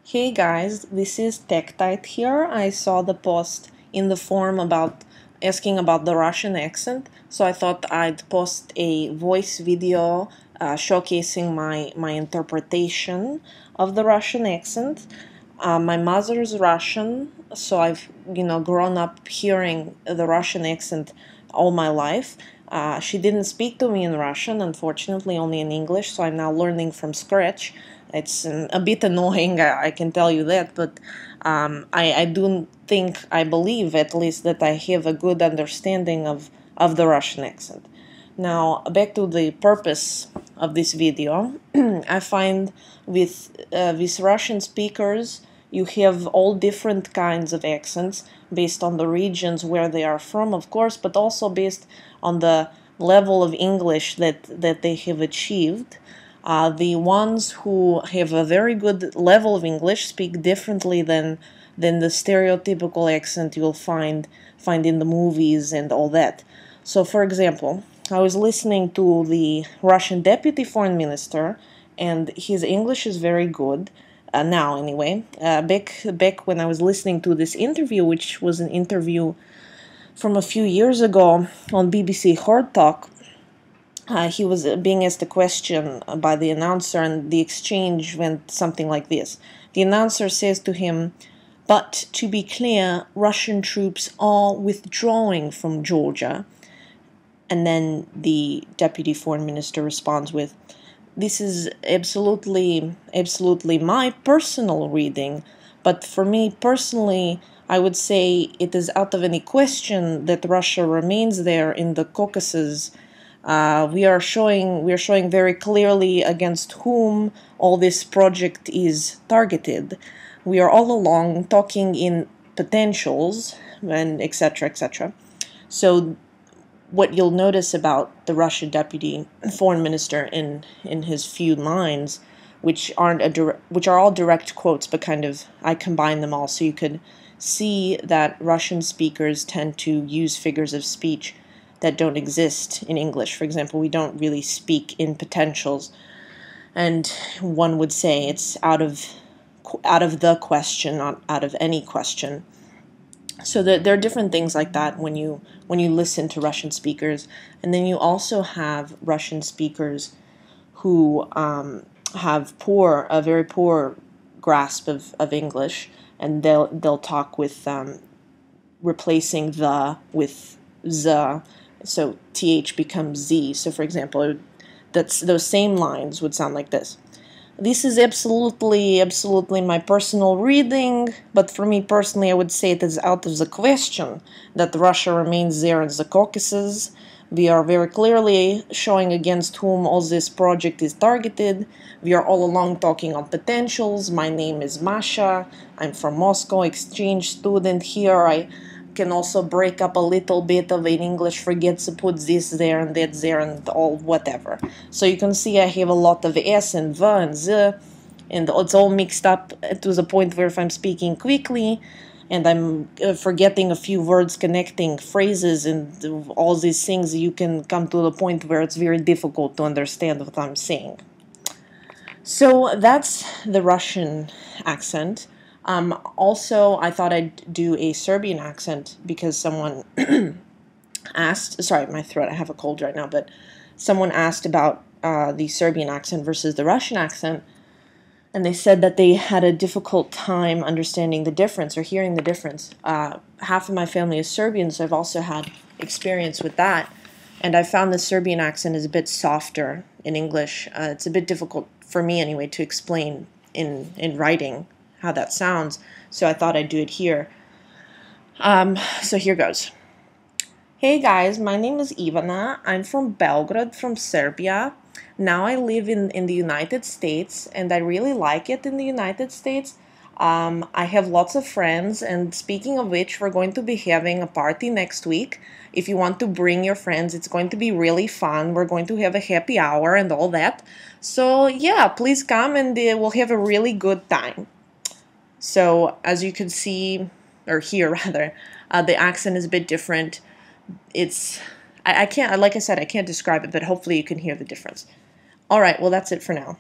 Hey guys, this is TechTite here. I saw the post in the forum about asking about the Russian accent, so I thought I'd post a voice video showcasing my interpretation of the Russian accent. My mother's Russian, so I've grown up hearing the Russian accent all my life. She didn't speak to me in Russian, unfortunately, only in English, so I'm now learning from scratch. It's a bit annoying, I can tell you that, but I do think, I believe at least, that I have a good understanding of the Russian accent. Now, back to the purpose of this video. I find with Russian speakers, you have all different kinds of accents based on the regions where they are from, of course, but also based on the level of English that they have achieved. The ones who have a very good level of English speak differently than the stereotypical accent you'll find in the movies and all that. So, for example, I was listening to the Russian deputy foreign minister, and his English is very good. Now, anyway, back when I was listening to this interview, which was an interview from a few years ago on BBC Hard Talk, he was being asked a question by the announcer, and the exchange went something like this. The announcer says to him, "But to be clear, Russian troops are withdrawing from Georgia." And then the deputy foreign minister responds with, "This is absolutely my personal reading, but for me personally, I would say it is out of any question that Russia remains there in the Caucasus. We are showing very clearly against whom all this project is targeted. We are all along talking in potentials and etc. etc." So what you'll notice about the Russian deputy foreign minister in his few lines, which are all direct quotes, but kind of I combine them all so you could see that Russian speakers tend to use figures of speech that don't exist in English. For example, we don't really speak in potentials, and one would say it's out of the question, not out of any question. So there are different things like that when you listen to Russian speakers, and then you also have Russian speakers who have a very poor grasp of English, and they'll talk with replacing the with the, so th becomes z. So for example, those same lines would sound like this. "This is absolutely my personal reading, but for me personally, I would say it is out of the question that Russia remains there in the Caucasus. We are very clearly showing against whom all this project is targeted. We are all along talking on potentials. My name is Masha. I'm from Moscow, exchange student here. I can also break up a little bit of in English, forget to put this there and that there and all whatever." So you can see I have a lot of S and V and Z, and it's all mixed up to the point where if I'm speaking quickly and I'm forgetting a few words, connecting phrases and all these things, you can come to the point where it's very difficult to understand what I'm saying. So that's the Russian accent. Also, I thought I'd do a Serbian accent because someone asked, sorry, my throat, I have a cold right now, but someone asked about the Serbian accent versus the Russian accent, and they said that they had a difficult time understanding the difference or hearing the difference. Half of my family is Serbian, so I've also had experience with that, and I found the Serbian accent is a bit softer in English. It's a bit difficult, for me anyway, to explain in writing how that sounds, so I thought I'd do it here. So here goes. "Hey guys, my name is Ivana. I'm from Belgrade, from Serbia. Now I live in the United States, and I really like it in the United States. I have lots of friends, and speaking of which, we're going to be having a party next week. If you want to bring your friends, it's going to be really fun. We're going to have a happy hour and all that. So yeah, please come and we'll have a really good time." So as you can see, or hear rather, the accent is a bit different. I can't, like I said, I can't describe it, but hopefully you can hear the difference. All right, well, that's it for now.